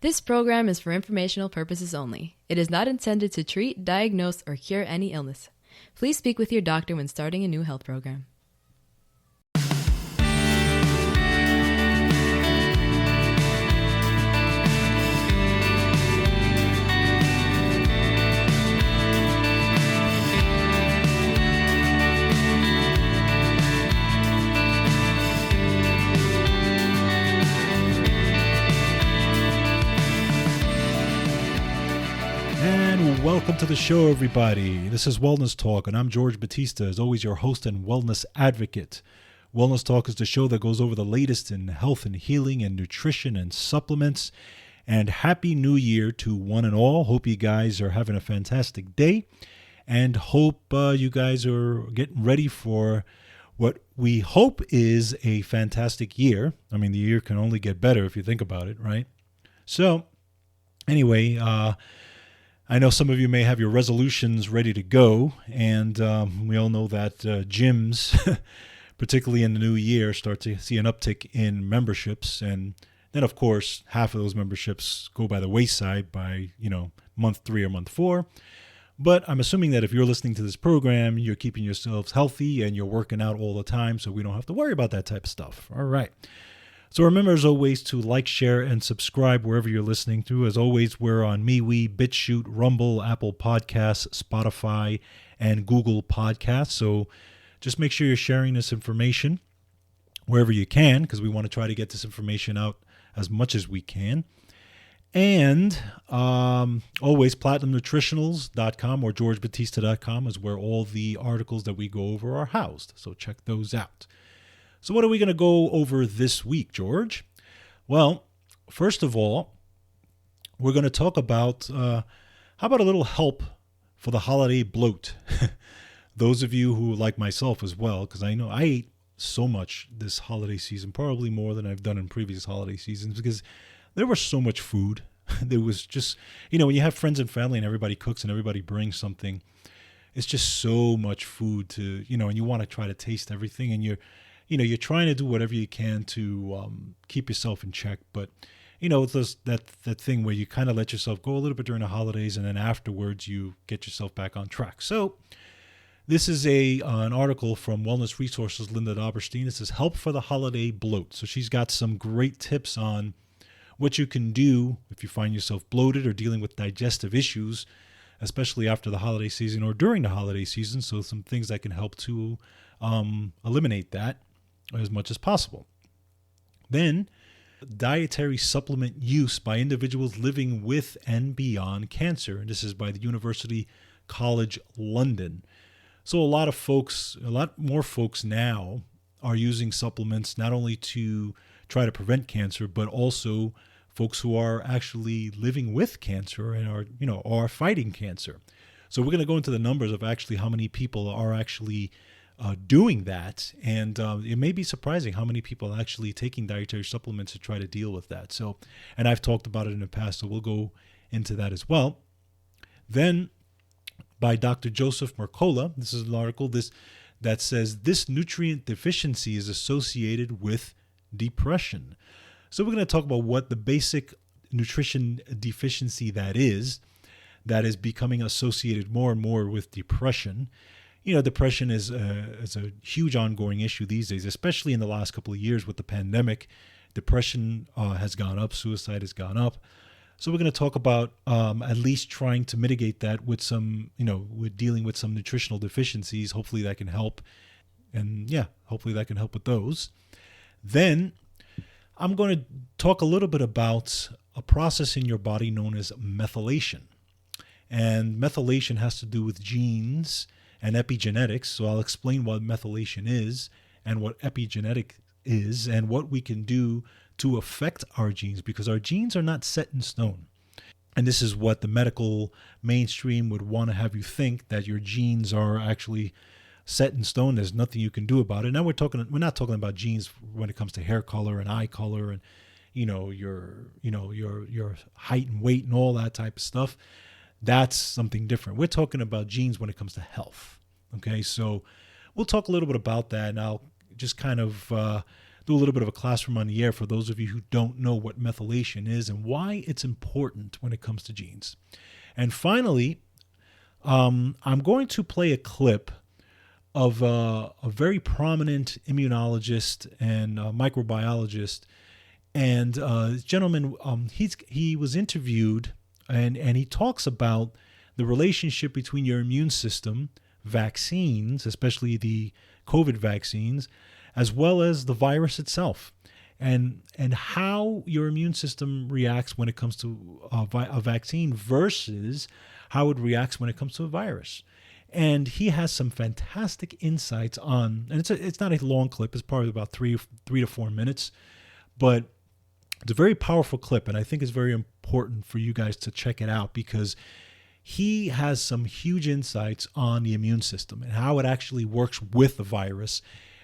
This program is for informational purposes only. It is not intended to treat, diagnose, or cure any illness. Please speak with your doctor when starting a new health program. Welcome to the show, everybody. This is Wellness Talk, and I'm George Batista, as always, your host and wellness advocate. Wellness Talk is the show that goes over the latest in health and healing and nutrition and supplements. And Happy New Year to one and all. Hope you guys are having a fantastic day, and hope you guys are getting ready for what we hope is a fantastic year. I mean, the year can only get better if you think about it, right? So, anyway, I know some of you may have your resolutions ready to go, and we all know that gyms, particularly in the new year, start to see an uptick in memberships, and then, of course, half of those memberships go by the wayside by, month 3 or month 4. But I'm assuming that if you're listening to this program, you're keeping yourselves healthy and you're working out all the time, so we don't have to worry about that type of stuff. All right. So remember, as always, to like, share, and subscribe wherever you're listening to. As always, we're on MeWe, BitChute, Rumble, Apple Podcasts, Spotify, and Google Podcasts. So just make sure you're sharing this information wherever you can, because we want to try to get this information out as much as we can. And always, PlatinumNutritionals.com or GeorgeBatista.com is where all the articles that we go over are housed. So check those out. So what are we going to go over this week, George? Well, first of all, we're going to talk about, how about a little help for the holiday bloat? Those of you who, like myself as well, because I know I ate so much this holiday season, probably more than I've done in previous holiday seasons, because there was so much food. There was just, when you have friends and family and everybody cooks and everybody brings something, it's just so much food to, and you want to try to taste everything, and you're trying to do whatever you can to keep yourself in check. But, it's that thing where you kind of let yourself go a little bit during the holidays, and then afterwards you get yourself back on track. So this is an article from Wellness Resources, Linda Doberstein. It says, Help for the Holiday Bloat. So she's got some great tips on what you can do if you find yourself bloated or dealing with digestive issues, especially after the holiday season or during the holiday season. So some things that can help to eliminate that as much as possible. Then, dietary supplement use by individuals living with and beyond cancer. And this is by the University College London. So a lot more folks now are using supplements not only to try to prevent cancer, but also folks who are actually living with cancer and are fighting cancer. So we're going to go into the numbers of actually how many people are actually doing that, and it may be surprising how many people are actually taking dietary supplements to try to deal with that. So, and I've talked about it in the past, so we'll go into that as well. Then, by Dr. Joseph Mercola, this is an article that says this nutrient deficiency is associated with depression. So we're going to talk about what the basic nutrition deficiency that is becoming associated more and more with depression. Depression is a huge ongoing issue these days, especially in the last couple of years with the pandemic. Depression has gone up, suicide has gone up. So we're going to talk about at least trying to mitigate that with some, with dealing with some nutritional deficiencies. Hopefully that can help. And hopefully that can help with those. Then I'm going to talk a little bit about a process in your body known as methylation. And methylation has to do with genes and epigenetics. So I'll explain what methylation is and what epigenetic is and what we can do to affect our genes, because our genes are not set in stone. And this is what the medical mainstream would want to have you think, that your genes are actually set in stone. There's nothing you can do about it. Now we're not talking about genes when it comes to hair color and eye color and your height and weight and all that type of stuff. That's something different. We're talking about genes when it comes to health. Okay, so we'll talk a little bit about that, and I'll just kind of do a little bit of a classroom on the air for those of you who don't know what methylation is and why it's important when it comes to genes. And finally, I'm going to play a clip of a very prominent immunologist and microbiologist. And this gentleman, he was interviewed, and he talks about the relationship between your immune system, vaccines, especially the COVID vaccines, as well as the virus itself, and how your immune system reacts when it comes to a vaccine versus how it reacts when it comes to a virus. And he has some fantastic insights on, and it's not a long clip, it's probably about three to 4 minutes, but it's a very powerful clip, and I think it's very important for you guys to check it out because he has some huge insights on the immune system and how it actually works with the virus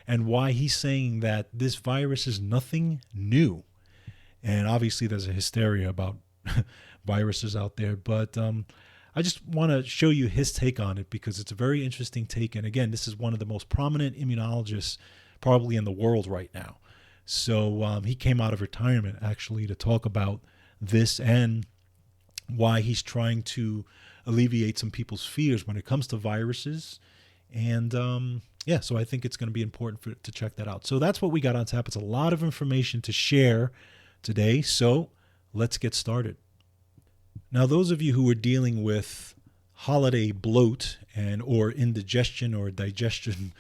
and why he's saying that this virus is nothing new. And obviously there's a hysteria about viruses out there, but I just want to show you his take on it because it's a very interesting take. And again, this is one of the most prominent immunologists probably in the world right now. So he came out of retirement actually to talk about this and why he's trying to alleviate some people's fears when it comes to viruses. And so I think it's going to be important to check that out. So that's what we got on tap. It's a lot of information to share today. So let's get started. Now, those of you who are dealing with holiday bloat and or indigestion or digestion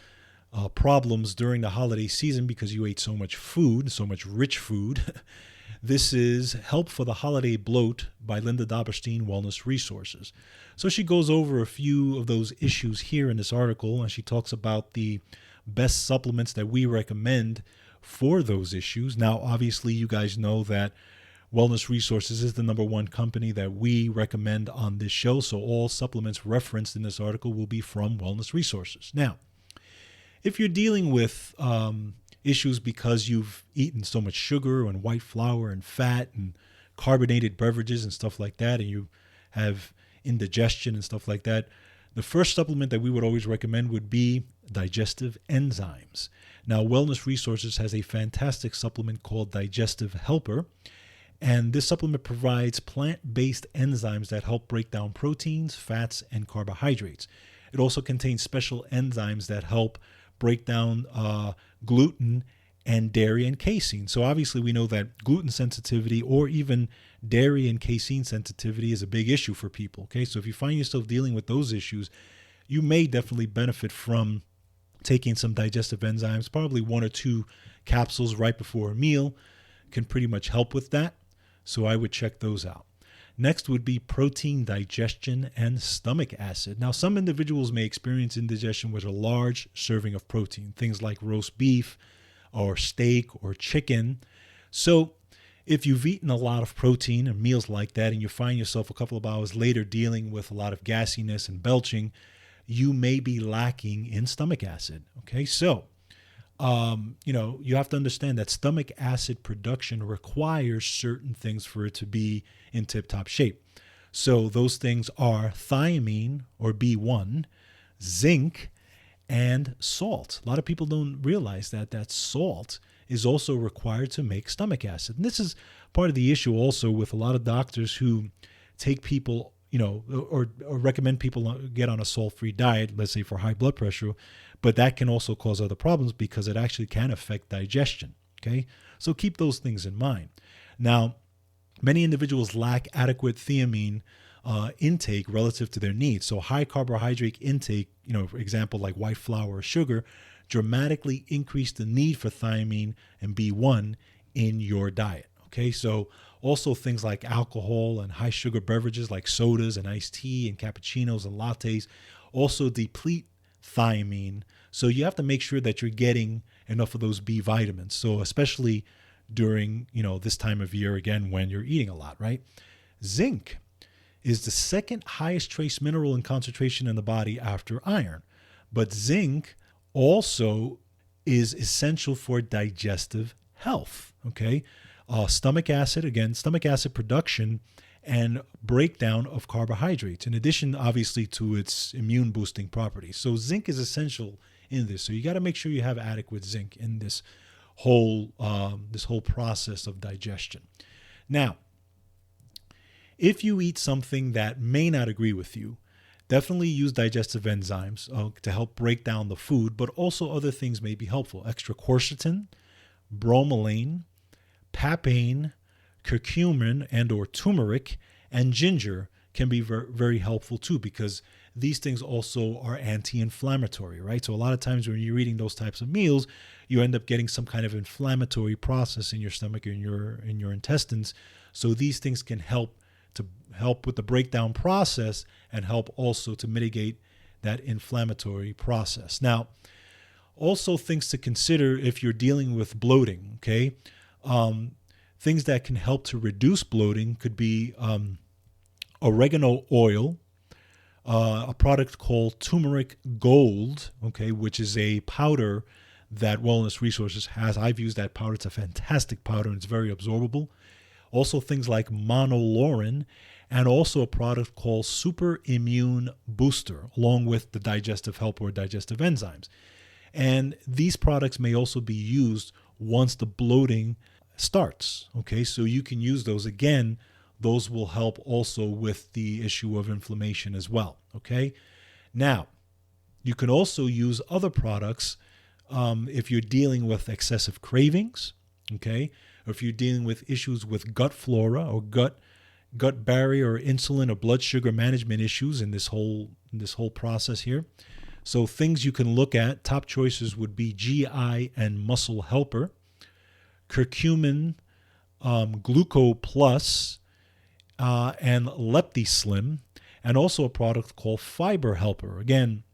problems during the holiday season because you ate so much food, so much rich food, this is Help for the Holiday Bloat by Linda Daberstein, Wellness Resources. So she goes over a few of those issues here in this article, and she talks about the best supplements that we recommend for those issues. Now, obviously, you guys know that Wellness Resources is the #1 company that we recommend on this show, so all supplements referenced in this article will be from Wellness Resources. Now, if you're dealing with issues because you've eaten so much sugar and white flour and fat and carbonated beverages and stuff like that, and you have indigestion and stuff like that, the first supplement that we would always recommend would be digestive enzymes. Now, Wellness Resources has a fantastic supplement called Digestive Helper, and this supplement provides plant-based enzymes that help break down proteins, fats, and carbohydrates. It also contains special enzymes that help break down gluten and dairy and casein. So obviously we know that gluten sensitivity or even dairy and casein sensitivity is a big issue for people. Okay, so if you find yourself dealing with those issues, you may definitely benefit from taking some digestive enzymes. Probably 1 or 2 capsules right before a meal can pretty much help with that. So I would check those out. Next would be protein digestion and stomach acid. Now, some individuals may experience indigestion with a large serving of protein, things like roast beef or steak or chicken. So if you've eaten a lot of protein and meals like that, and you find yourself a couple of hours later dealing with a lot of gassiness and belching, you may be lacking in stomach acid. Okay, so you have to understand that stomach acid production requires certain things for it to be in tip-top shape. So those things are thiamine or B1, zinc, and salt. A lot of people don't realize that salt is also required to make stomach acid. And this is part of the issue also with a lot of doctors who take people, or recommend people get on a salt-free diet, let's say for high blood pressure, but that can also cause other problems because it actually can affect digestion, okay? So keep those things in mind. Now, many individuals lack adequate thiamine intake relative to their needs. So high carbohydrate intake, for example, like white flour or sugar, dramatically increase the need for thiamine and B1 in your diet, okay? So also things like alcohol and high sugar beverages like sodas and iced tea and cappuccinos and lattes also deplete thiamine. So you have to make sure that you're getting enough of those B vitamins. So especially during, this time of year, again, when you're eating a lot, right? Zinc is the second highest trace mineral in concentration in the body after iron. But zinc also is essential for digestive health, okay? Stomach acid production and breakdown of carbohydrates, in addition, obviously, to its immune boosting properties. So zinc is essential in this. So you got to make sure you have adequate zinc in this whole process of digestion. Now, if you eat something that may not agree with you, definitely use digestive enzymes to help break down the food, but also other things may be helpful. Extra quercetin, bromelain, papain, curcumin and or turmeric, and ginger can be very helpful too, because these things also are anti-inflammatory, right? So a lot of times when you're eating those types of meals, you end up getting some kind of inflammatory process in your stomach or in your intestines. So these things can help with the breakdown process and help also to mitigate that inflammatory process. Now, also things to consider if you're dealing with bloating, okay? Things that can help to reduce bloating could be oregano oil, a product called turmeric gold, okay, which is a powder that Wellness Resources has. I've used that powder. It's a fantastic powder and it's very absorbable. Also things like monolaurin, and also a product called Super Immune Booster, along with the digestive help or digestive enzymes. And these products may also be used once the bloating starts. Okay, so you can use those. Again, those will help also with the issue of inflammation as well. Okay, now you can also use other products if you're dealing with excessive cravings. Okay, or if you're dealing with issues with gut flora or gut barrier or insulin or blood sugar management issues in this whole process here. So things you can look at, top choices would be GI and Muscle Helper, curcumin, Gluco Plus, and LeptiSlim, and also a product called Fiber Helper. Again,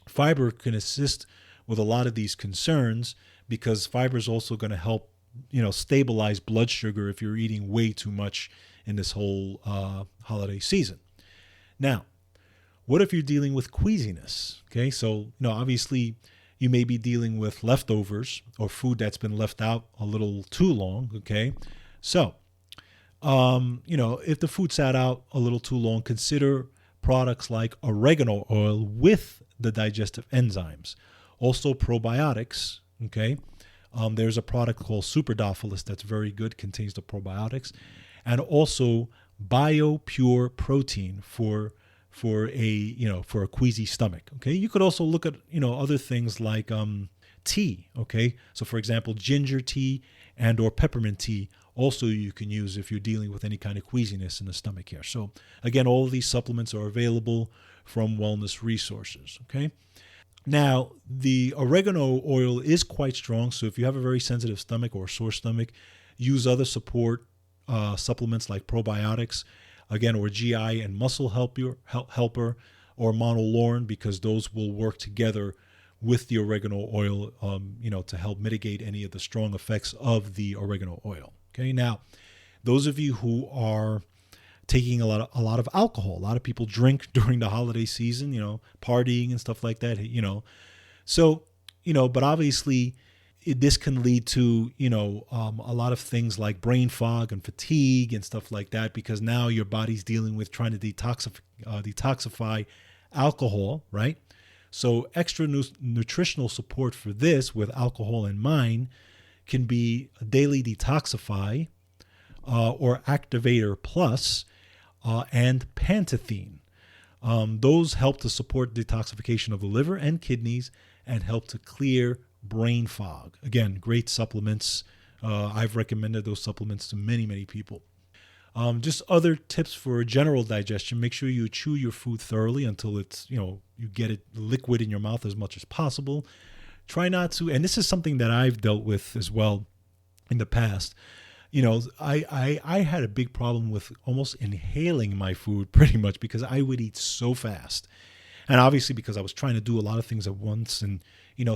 fiber can assist with a lot of these concerns because fiber is also going to help, stabilize blood sugar if you're eating way too much in this whole holiday season. Now, what if you're dealing with queasiness? Okay, so obviously you may be dealing with leftovers or food that's been left out a little too long. Okay, so if the food sat out a little too long, consider products like oregano oil with the digestive enzymes. Also probiotics. Okay, there's a product called Superdophilus that's very good, contains the probiotics, and also BioPure protein for a queasy stomach. Okay, you could also look at other things like tea. Okay, so for example, ginger tea and or peppermint tea also you can use if you're dealing with any kind of queasiness in the stomach here. So again, all of these supplements are available from Wellness Resources. Okay, now the oregano oil is quite strong, so if you have a very sensitive stomach or a sore stomach, use other support supplements like probiotics, again, or GI and Muscle Helper or monolaurin, because those will work together with the oregano oil, to help mitigate any of the strong effects of the oregano oil. Okay, now those of you who are taking a lot of alcohol, a lot of people drink during the holiday season, partying and stuff like that, so but obviously this can lead to, a lot of things like brain fog and fatigue and stuff like that, because now your body's dealing with trying to detoxify alcohol, right? So extra nutritional support for this with alcohol in mind can be Daily Detoxify or Activator Plus and Pantethine. Those help to support detoxification of the liver and kidneys and help to clear brain fog. Again, great supplements. I've recommended those supplements to many, many people. Just other tips for general digestion. Make sure you chew your food thoroughly until it's, you get it liquid in your mouth as much as possible. Try not to, and this is something that I've dealt with as well in the past. I had a big problem with almost inhaling my food pretty much because I would eat so fast. And obviously because I was trying to do a lot of things at once. And,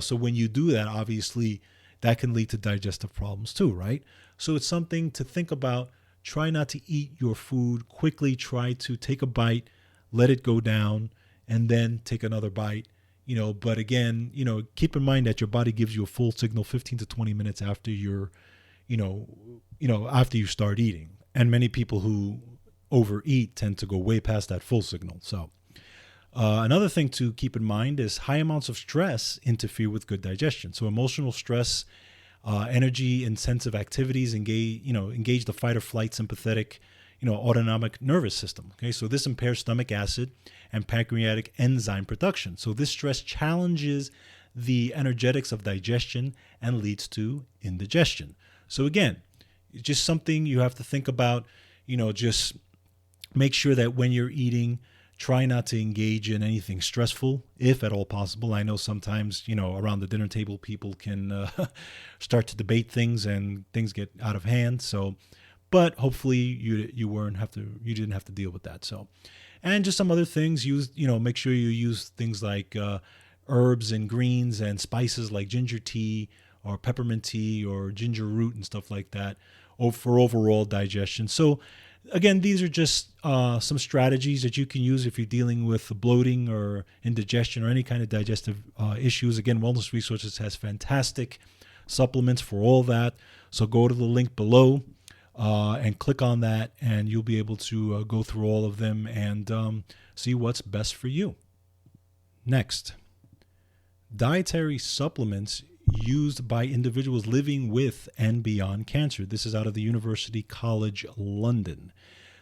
so when you do that, obviously that can lead to digestive problems too, right? So it's something to think about. Try not to eat your food quickly. Try to take a bite, let it go down, and then take another bite. But again, keep in mind that your body gives you a full signal 15 to 20 minutes after you're, after you start eating. And many people who overeat tend to go way past that full signal. So another thing to keep in mind is high amounts of stress interfere with good digestion. So emotional stress energy intensive activities engage the fight or flight sympathetic, autonomic nervous system. Okay, so this impairs stomach acid and pancreatic enzyme production. So this stress challenges the energetics of digestion and leads to indigestion. So again, it's just something you have to think about. Just make sure that when you're eating, try not to engage in anything stressful, if at all possible. I know sometimes, around the dinner table, people can start to debate things and things get out of hand. So, but hopefully you didn't have to deal with that. So, and just some other things. Make sure you use things like herbs and greens and spices like ginger tea or peppermint tea or ginger root and stuff like that for overall digestion. So again, these are just some strategies that you can use if you're dealing with bloating or indigestion or any kind of digestive issues. Again, Wellness Resources has fantastic supplements for all that. So go to the link below and click on that, and you'll be able to go through all of them and see what's best for you. Next, dietary supplements used by individuals living with and beyond cancer. This is out of the University College London.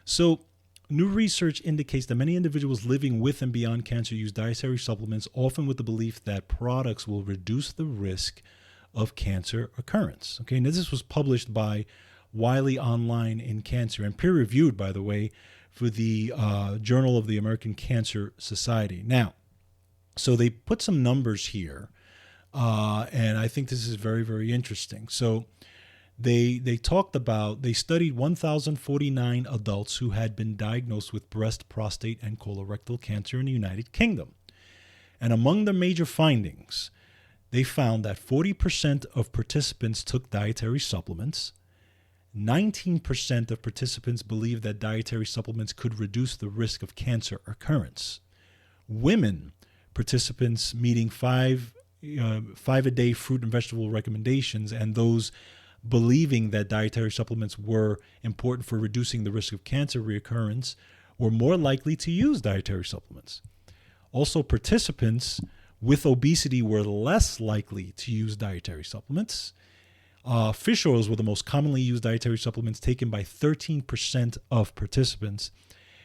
So, new research indicates that many individuals living with and beyond cancer use dietary supplements, often with the belief that products will reduce the risk of cancer occurrence. Okay, now this was published by Wiley Online in Cancer and peer-reviewed, by the way, for the Journal of the American Cancer Society. Now, so they put some numbers here. And I think this is very, very interesting. So they studied 1,049 adults who had been diagnosed with breast, prostate, and colorectal cancer in the United Kingdom. And among the major findings, they found that 40% of participants took dietary supplements. 19% of participants believed that dietary supplements could reduce the risk of cancer occurrence. Women participants meeting five-a-day fruit and vegetable recommendations, and those believing that dietary supplements were important for reducing the risk of cancer reoccurrence were more likely to use dietary supplements. Also, participants with obesity were less likely to use dietary supplements. Fish oils were the most commonly used dietary supplements taken by 13% of participants,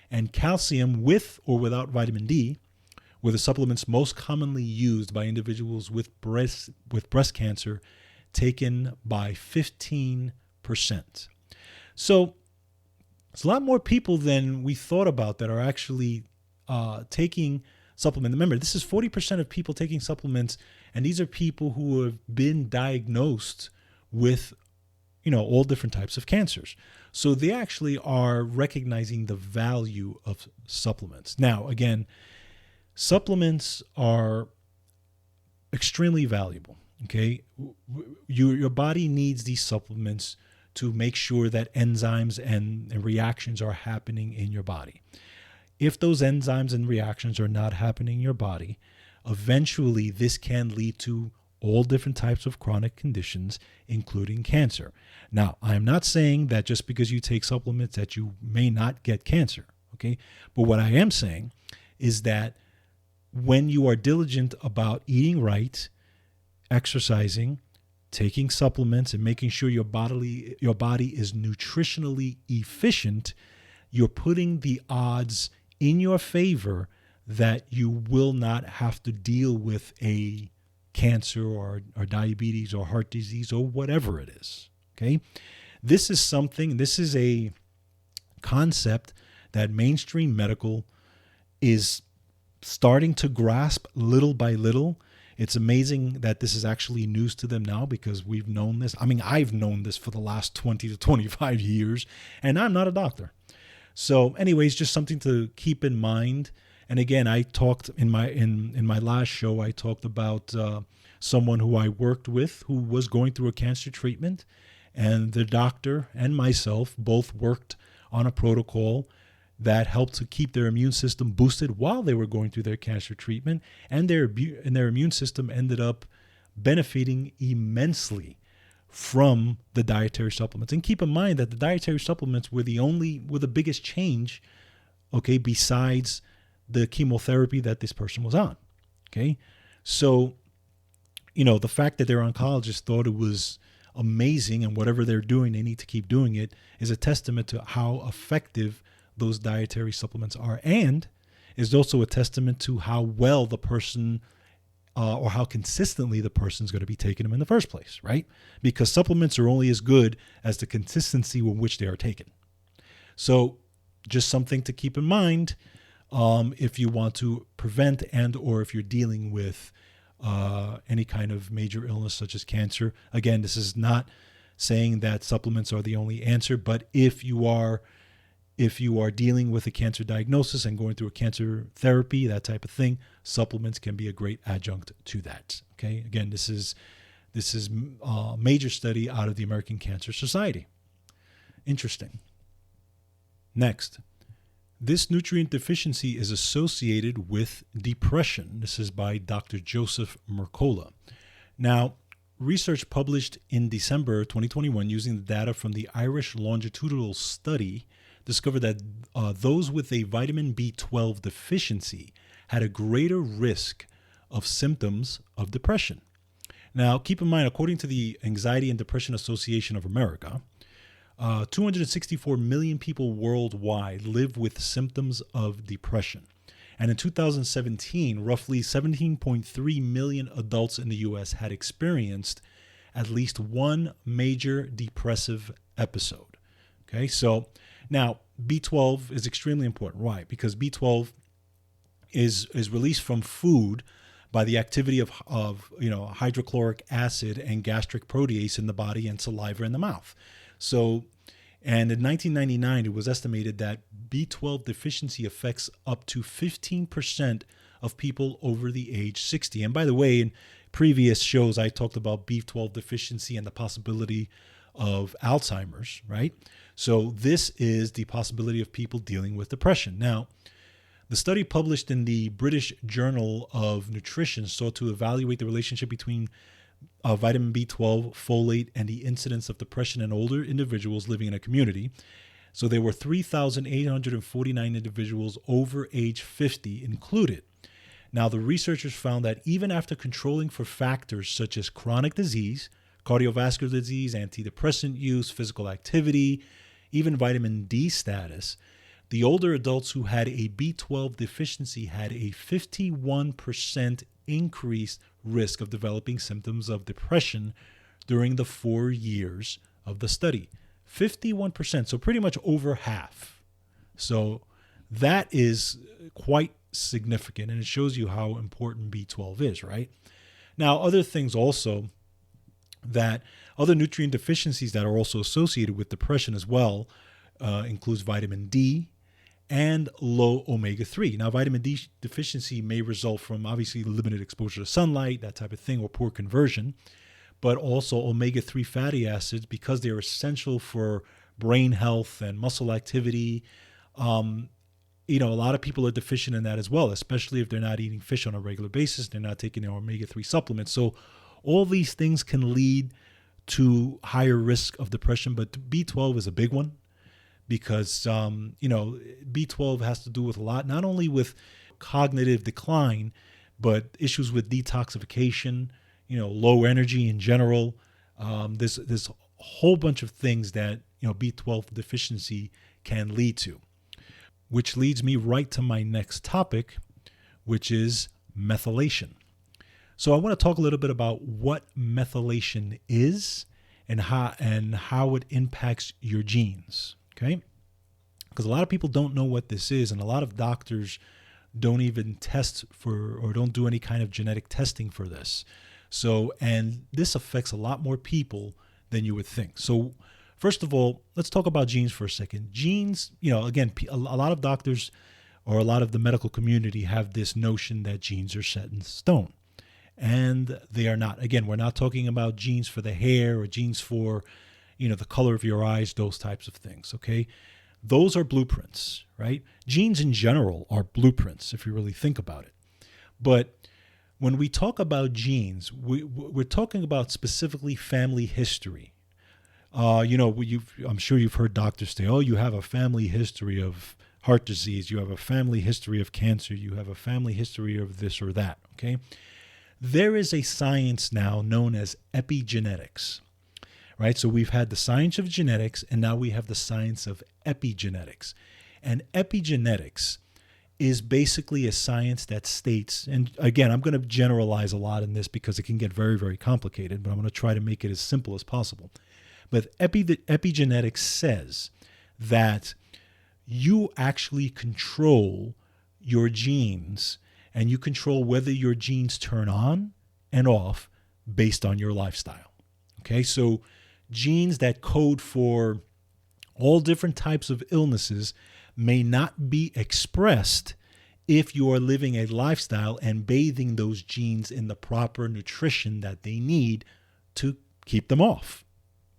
and calcium with or without vitamin D were the supplements most commonly used by individuals with breast cancer, taken by 15%. So it's a lot more people than we thought about that are actually taking supplements. Remember, this is 40% of people taking supplements, and these are people who have been diagnosed with, all different types of cancers. So they actually are recognizing the value of supplements. Now, again, supplements are extremely valuable, okay? Your body needs these supplements to make sure that enzymes and reactions are happening in your body. If those enzymes and reactions are not happening in your body, eventually this can lead to all different types of chronic conditions, including cancer. Now, I'm not saying that just because you take supplements that you may not get cancer, okay? But what I am saying is that when you are diligent about eating right, exercising, taking supplements, and making sure your body is nutritionally efficient, you're putting the odds in your favor that you will not have to deal with a cancer or diabetes or heart disease or whatever it is. Okay? This is a concept that mainstream medical is starting to grasp little by little. It's amazing that this is actually news to them now, because we've known this. I mean, I've known this for the last 20 to 25 years, and I'm not a doctor. So anyways, just something to keep in mind. And again, I talked in my last show, I talked about someone who I worked with who was going through a cancer treatment, and the doctor and myself both worked on a protocol that helped to keep their immune system boosted while they were going through their cancer treatment, and their immune system ended up benefiting immensely from the dietary supplements. And keep in mind that the dietary supplements were the biggest change, okay, besides the chemotherapy that this person was on. Okay, so the fact that their oncologist thought it was amazing, and whatever they're doing, they need to keep doing it, is a testament to how effective those dietary supplements are, and is also a testament to how well the person or how consistently the person's going to be taking them in the first place, right? Because supplements are only as good as the consistency with which they are taken. So just something to keep in mind if you want to prevent and or if you're dealing with any kind of major illness such as cancer. Again, this is not saying that supplements are the only answer, but if you are dealing with a cancer diagnosis and going through a cancer therapy, that type of thing, supplements can be a great adjunct to that. Okay. Again, this is a major study out of the American Cancer Society. Interesting. Next, this nutrient deficiency is associated with depression. This is by Dr. Joseph Mercola. Now, research published in December 2021 using the data from the Irish longitudinal study discovered that those with a vitamin B12 deficiency had a greater risk of symptoms of depression. Now, keep in mind, according to the Anxiety and Depression Association of America, 264 million people worldwide live with symptoms of depression. And in 2017, roughly 17.3 million adults in the U.S. had experienced at least one major depressive episode. Okay, so now B12 is extremely important. Why? Because B12 is released from food by the activity of hydrochloric acid and gastric protease in the body and saliva in the mouth. So, and in 1999, it was estimated that B12 deficiency affects up to 15% of people over the age 60. And by the way, in previous shows, I talked about B12 deficiency and the possibility of Alzheimer's, right? So this is the possibility of people dealing with depression. Now, the study published in the British Journal of Nutrition sought to evaluate the relationship between vitamin B12, folate, and the incidence of depression in older individuals living in a community. So there were 3,849 individuals over age 50 included. Now, the researchers found that even after controlling for factors such as chronic disease, cardiovascular disease, antidepressant use, physical activity, even vitamin D status, the older adults who had a B12 deficiency had a 51% increased risk of developing symptoms of depression during the 4 years of the study. 51%, so pretty much over half. So that is quite significant, and it shows you how important B12 is, right? Now, other things also, that other nutrient deficiencies that are also associated with depression as well includes vitamin D and low omega-3. Now, vitamin D deficiency may result from obviously limited exposure to sunlight, that type of thing, or poor conversion, but also omega-3 fatty acids, because they're essential for brain health and muscle activity. A lot of people are deficient in that as well, especially if they're not eating fish on a regular basis, they're not taking their omega-3 supplements. So all these things can lead to higher risk of depression, but B12 is a big one because, B12 has to do with a lot, not only with cognitive decline, but issues with detoxification, low energy in general. There's a whole bunch of things that, B12 deficiency can lead to, which leads me right to my next topic, which is methylation. So I want to talk a little bit about what methylation is and how it impacts your genes, okay? Because a lot of people don't know what this is, and a lot of doctors don't even test for or don't do any kind of genetic testing for this. So, and this affects a lot more people than you would think. So first of all, let's talk about genes for a second. Genes, again, a lot of doctors or a lot of the medical community have this notion that genes are set in stone. And they are not. Again, we're not talking about genes for the hair or genes for, the color of your eyes, those types of things, okay? Those are blueprints, right? Genes in general are blueprints, if you really think about it. But when we talk about genes, we're talking about specifically family history. I'm sure you've heard doctors say, oh, you have a family history of heart disease, you have a family history of cancer, you have a family history of this or that, okay? There is a science now known as epigenetics, right? So we've had the science of genetics, and now we have the science of epigenetics. And epigenetics is basically a science that states, and again, I'm going to generalize a lot in this because it can get very, very complicated, but I'm going to try to make it as simple as possible. But epigenetics says that you actually control your genes, and you control whether your genes turn on and off based on your lifestyle. Okay, so genes that code for all different types of illnesses may not be expressed if you are living a lifestyle and bathing those genes in the proper nutrition that they need to keep them off.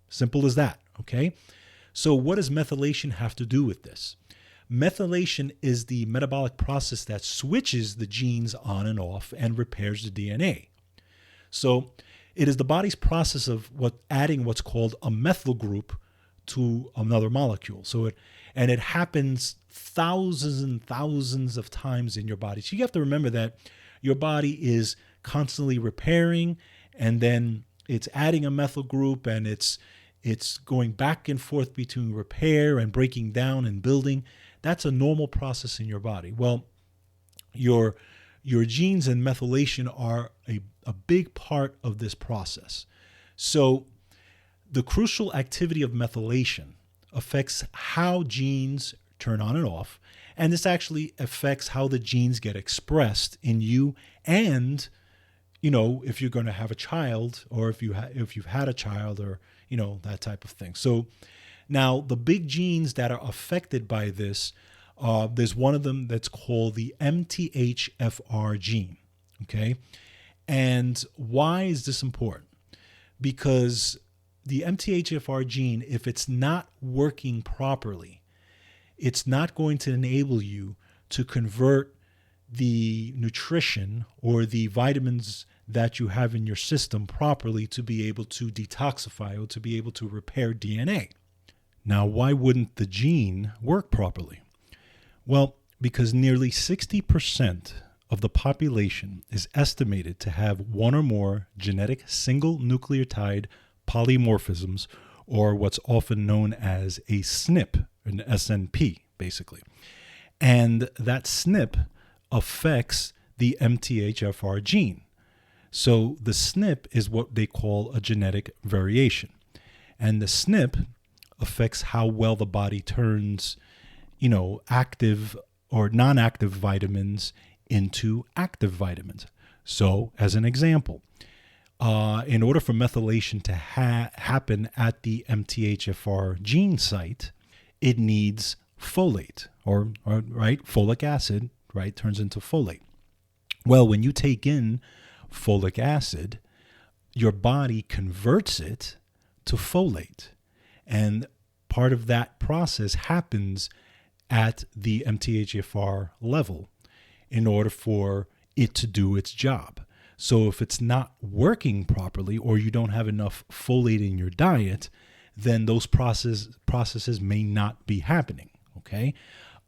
Simple as that, okay? So what does methylation have to do with this? Methylation is the metabolic process that switches the genes on and off and repairs the DNA. So it is the body's process of adding what's called a methyl group to another molecule. So it happens thousands and thousands of times in your body. So you have to remember that your body is constantly repairing, and then it's adding a methyl group, and it's going back and forth between repair and breaking down and building. That's a normal process in your body. Well, your genes and methylation are a big part of this process. So the crucial activity of methylation affects how genes turn on and off, and this actually affects how the genes get expressed in you, and if you're going to have a child, or if you've had a child, or that type of thing. So now the big genes that are affected by this, there's one of them that's called the MTHFR gene. Okay, and why is this important? Because the MTHFR gene, if it's not working properly, it's not going to enable you to convert the nutrition or the vitamins that you have in your system properly to be able to detoxify or to be able to repair DNA. Now, why wouldn't the gene work properly? Well, because nearly 60% of the population is estimated to have one or more genetic single nucleotide polymorphisms, or what's often known as a SNP, an SNP, basically. And that SNP affects the MTHFR gene. So the SNP is what they call a genetic variation. And the SNP affects how well the body turns, active or non-active vitamins into active vitamins. So as an example, in order for methylation to happen at the MTHFR gene site, it needs folate, or folic acid, right, turns into folate. Well, when you take in folic acid, your body converts it to folate. And part of that process happens at the MTHFR level in order for it to do its job. So if it's not working properly, or you don't have enough folate in your diet, then those processes may not be happening, okay?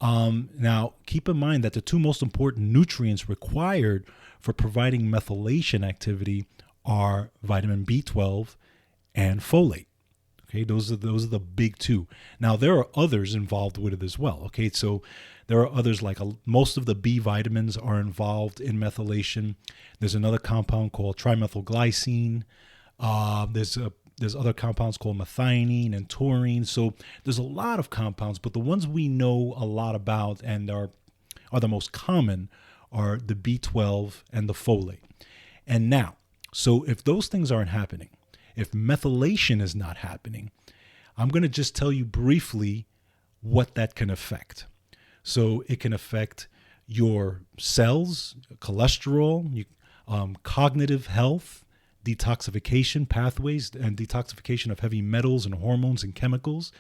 Now, keep in mind that the two most important nutrients required for providing methylation activity are vitamin B12 and folate. Okay, those are the big two. Now, there are others involved with it as well. Okay, so there are others, like most of the B vitamins are involved in methylation. There's another compound called trimethylglycine. There's other compounds called methionine and taurine. So there's a lot of compounds, but the ones we know a lot about and are the most common are the B12 and the folate. And now, so if those things aren't happening, if methylation is not happening, I'm going to just tell you briefly what that can affect. So it can affect your cells, cholesterol, cognitive health, detoxification pathways and detoxification of heavy metals and hormones and chemicals,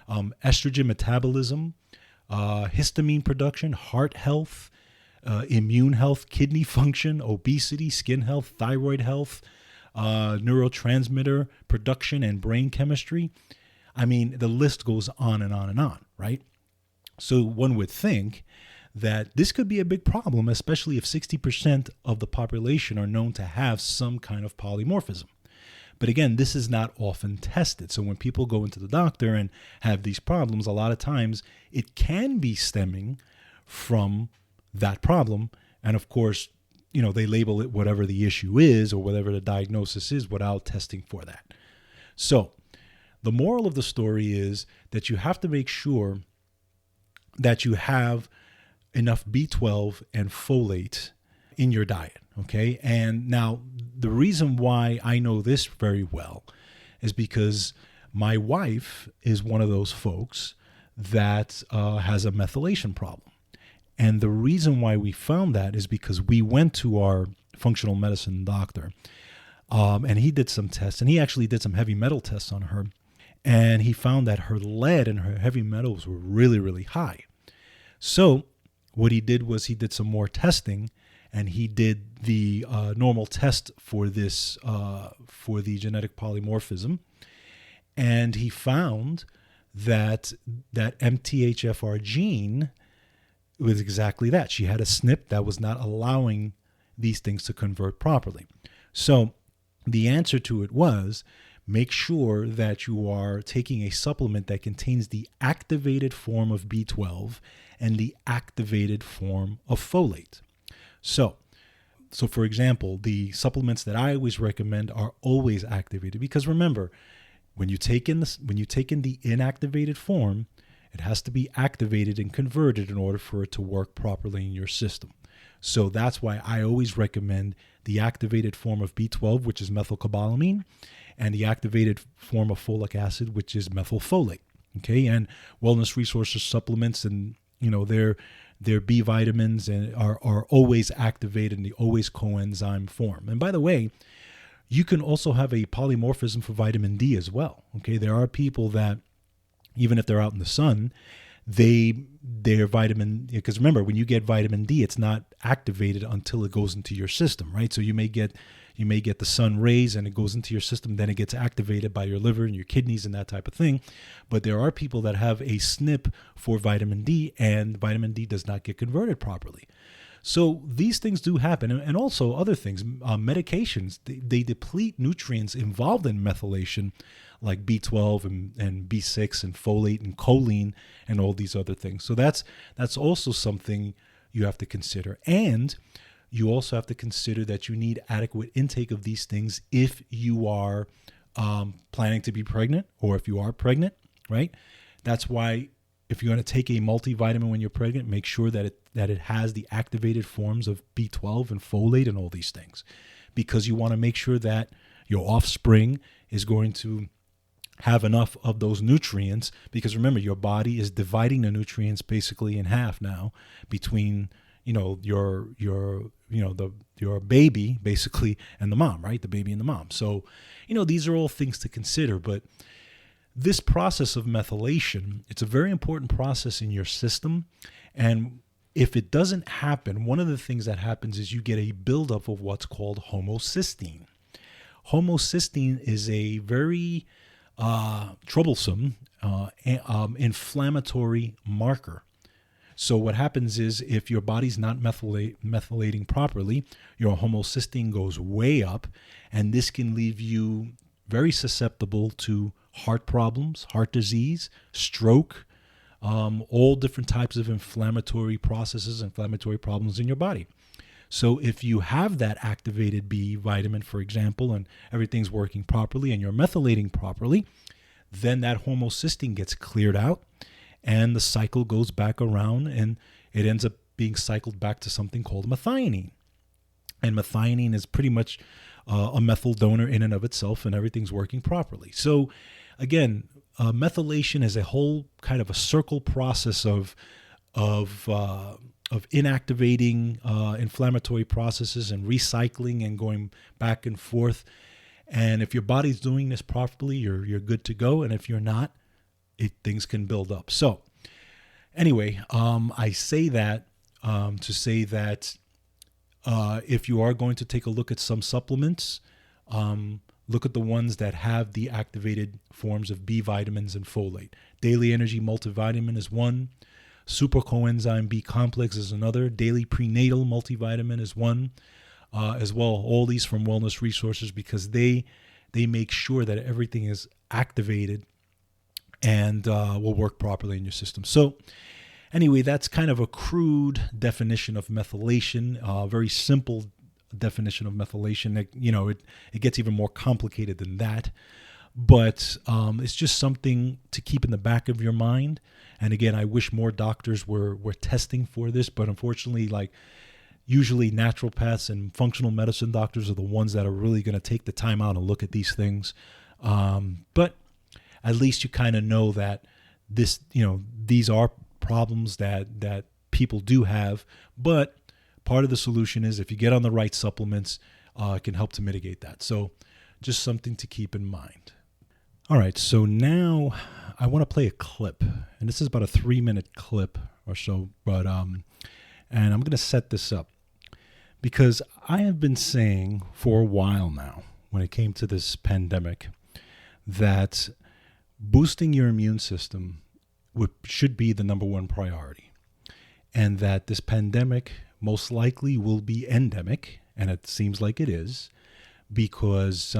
estrogen metabolism, histamine production, heart health, immune health, kidney function, obesity, skin health, thyroid health, neurotransmitter production, and brain chemistry. I mean, the list goes on and on and on, right? So one would think that this could be a big problem, especially if 60% of the population are known to have some kind of polymorphism. But again, this is not often tested. So when people go into the doctor and have these problems, a lot of times it can be stemming from that problem. And of course, they label it whatever the issue is or whatever the diagnosis is without testing for that. So the moral of the story is that you have to make sure that you have enough B12 and folate in your diet, okay? And now the reason why I know this very well is because my wife is one of those folks that has a methylation problem. And the reason why we found that is because we went to our functional medicine doctor, and he did some tests, and he actually did some heavy metal tests on her, and he found that her lead and her heavy metals were really, really high. So what he did was he did some more testing, and he did the normal test for this, for the genetic polymorphism, and he found that MTHFR gene was exactly that. She had a SNP that was not allowing these things to convert properly. So the answer to it was, make sure that you are taking a supplement that contains the activated form of B12 and the activated form of folate. So for example, the supplements that I always recommend are always activated, because remember, when you take in the inactivated form, it has to be activated and converted in order for it to work properly in your system. So that's why I always recommend the activated form of B12, which is methylcobalamin, and the activated form of folic acid, which is methylfolate. Okay, and Wellness Resources supplements and their B vitamins and are always activated in the always coenzyme form. And by the way, you can also have a polymorphism for vitamin D as well. Okay, there are people that, even if they're out in the sun, their vitamin, because remember, when you get vitamin D, it's not activated until it goes into your system, right? So you may get the sun rays and it goes into your system, then it gets activated by your liver and your kidneys and that type of thing. But there are people that have a SNP for vitamin D, and vitamin D does not get converted properly. So these things do happen. And also other things, medications, they deplete nutrients involved in methylation, like B12 and B6 and folate and choline and all these other things. So that's also something you have to consider. And you also have to consider that you need adequate intake of these things if you are planning to be pregnant, or if you are pregnant, right? That's why if you're going to take a multivitamin when you're pregnant, make sure that it has the activated forms of B12 and folate and all these things, because you want to make sure that your offspring is going to have enough of those nutrients, because remember, your body is dividing the nutrients basically in half now between your baby basically and the mom, right? The baby and the mom. So these are all things to consider. But this process of methylation, it's a very important process in your system, and if it doesn't happen, one of the things that happens is you get a buildup of what's called homocysteine. Homocysteine is a very troublesome inflammatory marker. So what happens is, if your body's not methylating properly, your homocysteine goes way up, and this can leave you very susceptible to heart problems, heart disease, stroke, all different types of inflammatory processes, inflammatory problems in your body. So if you have that activated B vitamin, for example, and everything's working properly and you're methylating properly, then that homocysteine gets cleared out and the cycle goes back around, and it ends up being cycled back to something called methionine. And methionine is pretty much a methyl donor in and of itself, and everything's working properly. So again, methylation is a whole kind of a circle process of inactivating inflammatory processes and recycling and going back and forth. And if your body's doing this properly, you're good to go. And if you're not, things can build up. So anyway, I say that to say that if you are going to take a look at some supplements, look at the ones that have the activated forms of B vitamins and folate. Daily Energy Multivitamin is one. Super Coenzyme B Complex is another. Daily Prenatal Multivitamin is one as well. All these from Wellness Resources, because they they make sure that everything is activated and will work properly in your system. So anyway, that's kind of a crude definition of methylation, a very simple definition of methylation. It gets even more complicated than that. But it's just something to keep in the back of your mind. And again, I wish more doctors were testing for this, but unfortunately, usually naturopaths and functional medicine doctors are the ones that are really going to take the time out and look at these things. But at least you kind of know that these are problems that people do have. But part of the solution is if you get on the right supplements, it can help to mitigate that. So just something to keep in mind. All right, so now I want to play a clip, and this is about a 3-minute clip or so, but and I'm going to set this up because I have been saying for a while now, when it came to this pandemic, that boosting your immune system should be the number one priority, and that this pandemic most likely will be endemic, and it seems like it is, because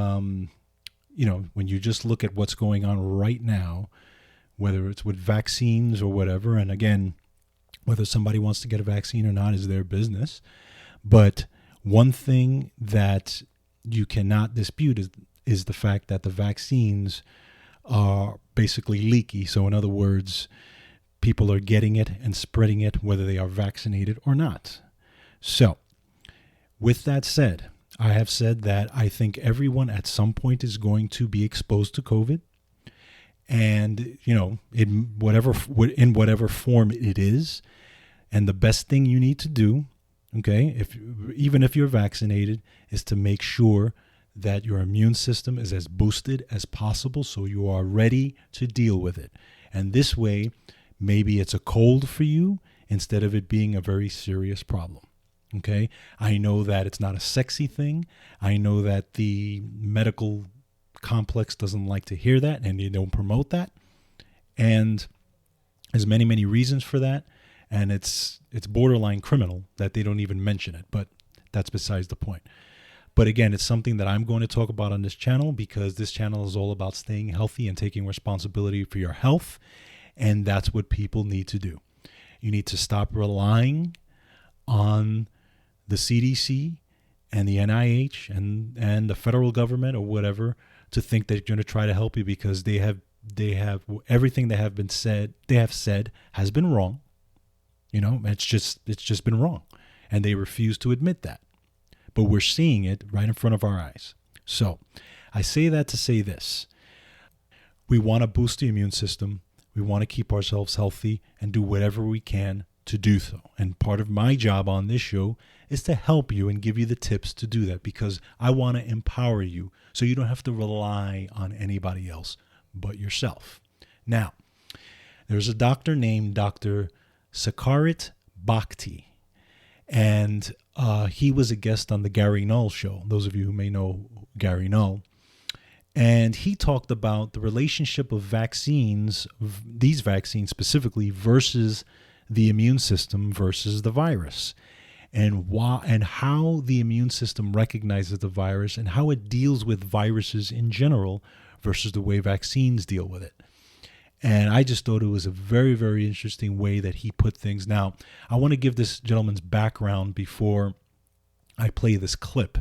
when you just look at what's going on right now, whether it's with vaccines or whatever, and again, whether somebody wants to get a vaccine or not is their business. But one thing that you cannot dispute is the fact that the vaccines are basically leaky. So in other words, people are getting it and spreading it whether they are vaccinated or not. So with that said, I have said that I think everyone at some point is going to be exposed to COVID, and in whatever form it is. And the best thing you need to do, okay, even if you're vaccinated, is to make sure that your immune system is as boosted as possible, so you are ready to deal with it. And this way, maybe it's a cold for you instead of it being a very serious problem. Okay, I know that it's not a sexy thing. I know that the medical complex doesn't like to hear that, and they don't promote that. And there's many, many reasons for that. And it's borderline criminal that they don't even mention it. But that's besides the point. But again, it's something that I'm going to talk about on this channel, because this channel is all about staying healthy and taking responsibility for your health. And that's what people need to do. You need to stop relying on the CDC and the NIH and the federal government or whatever to think they're going to try to help you, because they have everything they have said has been wrong. It's just been wrong, and they refuse to admit that. But we're seeing it right in front of our eyes. So I say that to say this: we want to boost the immune system. We want to keep ourselves healthy and do whatever we can to do so. And part of my job on this show is to help you and give you the tips to do that, because I want to empower you so you don't have to rely on anybody else but yourself. Now, there's a doctor named Dr. Sakarit Bhakti, and he was a guest on the Gary Null show, those of you who may know Gary Null. And he talked about the relationship of vaccines, these vaccines specifically, versus the immune system versus the virus, and how the immune system recognizes the virus and how it deals with viruses in general versus the way vaccines deal with it. And I just thought it was a very, very interesting way that he put things. Now, I want to give this gentleman's background before I play this clip.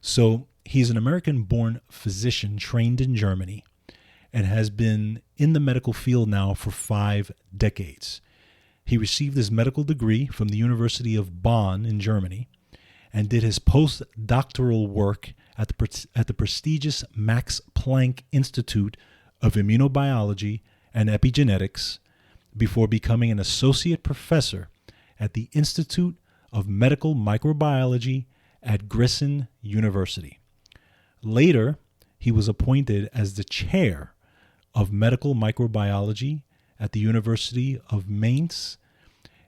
So he's an American-born physician trained in Germany and has been in the medical field now for 5 decades. He received his medical degree from the University of Bonn in Germany and did his postdoctoral work at the prestigious Max Planck Institute of Immunobiology and Epigenetics before becoming an associate professor at the Institute of Medical Microbiology at Gießen University. Later, he was appointed as the chair of medical microbiology at the University of Mainz,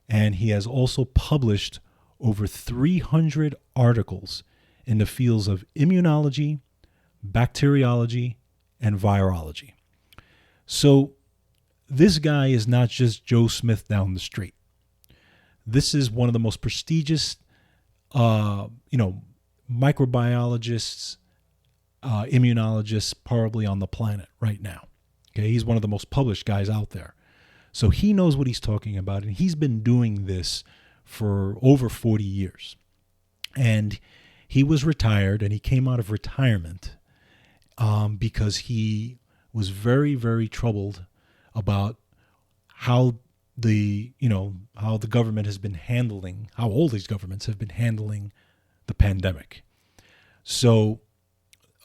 and he has also published over 300 articles in the fields of immunology, bacteriology, and virology. So this guy is not just Joe Smith down the street. This is one of the most prestigious, microbiologists immunologists probably on the planet right now. Okay, he's one of the most published guys out there. So he knows what he's talking about, and he's been doing this for over 40 years. And he was retired, and he came out of retirement because he was very, very troubled about how the government has been handling, how all these governments have been handling the pandemic. So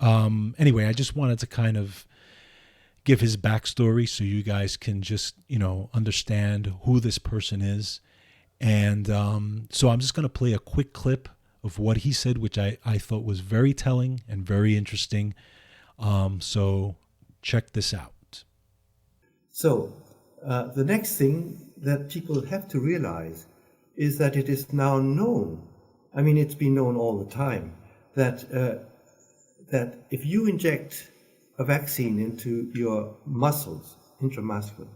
anyway, I just wanted to kind of give his backstory so you guys can just, understand who this person is. And so I'm just going to play a quick clip of what he said, which I thought was very telling and very interesting. So check this out. So the next thing that people have to realize is that it is now known, I mean, it's been known all the time, that if you inject a vaccine into your muscles, intramuscular,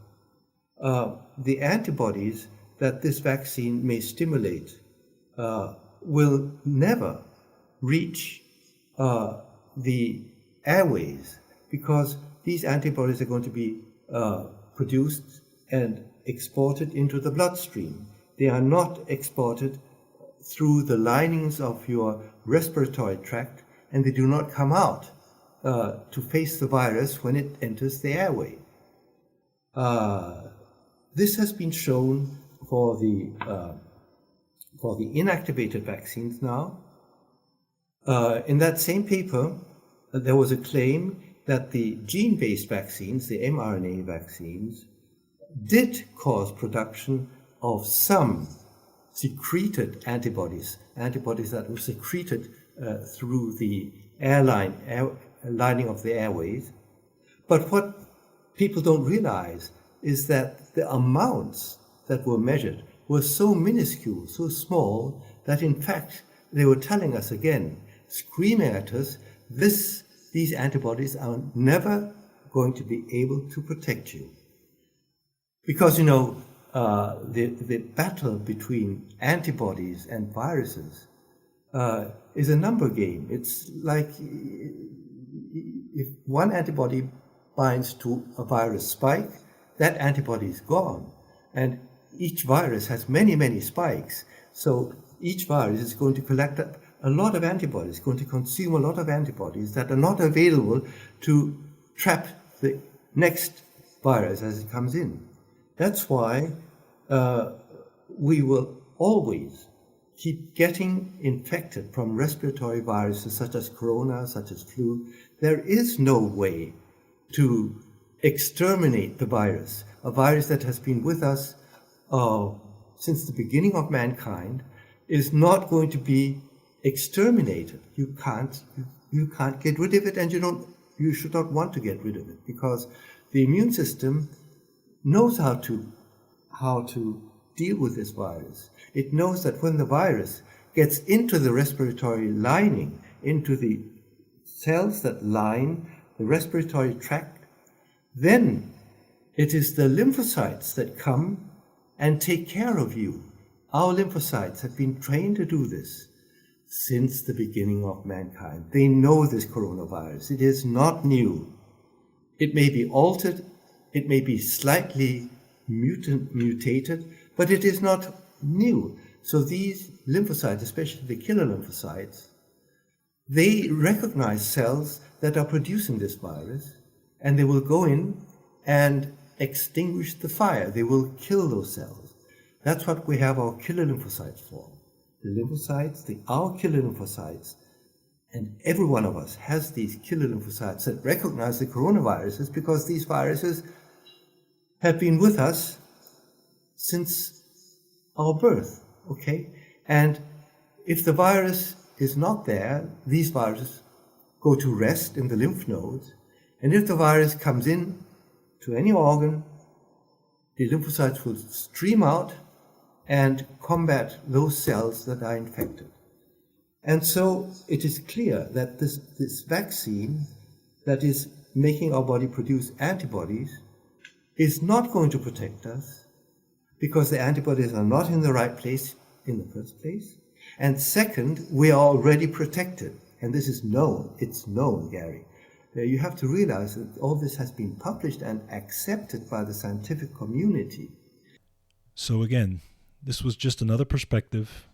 the antibodies that this vaccine may stimulate will never reach the airways, because these antibodies are going to be produced and exported into the bloodstream. They are not exported through the linings of your respiratory tract, and they do not come out to face the virus when it enters the airway. This has been shown for the inactivated vaccines now. In that same paper, there was a claim that the gene-based vaccines, the mRNA vaccines, did cause production of some secreted antibodies that were secreted through the lining of the airways. But what people don't realize is that the amounts that were measured were so minuscule, so small, that in fact they were telling us again, screaming at us, these antibodies are never going to be able to protect you. Because, the battle between antibodies and viruses is a number game. It's like if one antibody binds to a virus spike, that antibody is gone. And each virus has many, many spikes. So each virus is going to collect up a lot of antibodies, going to consume a lot of antibodies that are not available to trap the next virus as it comes in. That's why we will always keep getting infected from respiratory viruses such as corona, such as flu. There is no way to exterminate the virus, a virus that has been with us since the beginning of mankind, is not going to be exterminated. You can't get rid of it, and you should not want to get rid of it, because the immune system knows how to deal with this virus. It knows that when the virus gets into the respiratory lining, into the cells that line the respiratory tract, then it is the lymphocytes that come and take care of you. Our lymphocytes have been trained to do this since the beginning of mankind. They know this coronavirus. It is not new. It may be altered, it may be slightly mutated, but it is not new. So these lymphocytes, especially the killer lymphocytes, they recognize cells that are producing this virus, and they will go in and extinguish the fire. They will kill those cells. That's what we have our killer lymphocytes for. The lymphocytes, our killer lymphocytes, and every one of us has these killer lymphocytes that recognize the coronaviruses, because these viruses have been with us since our birth, okay? And if the virus is not there, these viruses go to rest in the lymph nodes, and if the virus comes in to any organ, the lymphocytes will stream out and combat those cells that are infected. And so it is clear that this vaccine that is making our body produce antibodies is not going to protect us, because the antibodies are not in the right place in the first place. And second, we are already protected. And this is known. It's known, Gary. You have to realize that all this has been published and accepted by the scientific community. So again, this was just another perspective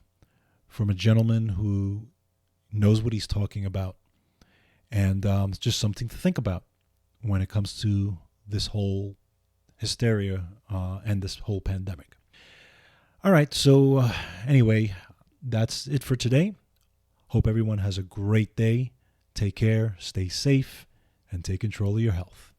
from a gentleman who knows what he's talking about. And it's just something to think about when it comes to this whole hysteria and this whole pandemic. All right, so anyway, that's it for today. Hope everyone has a great day. Take care, stay safe, and take control of your health.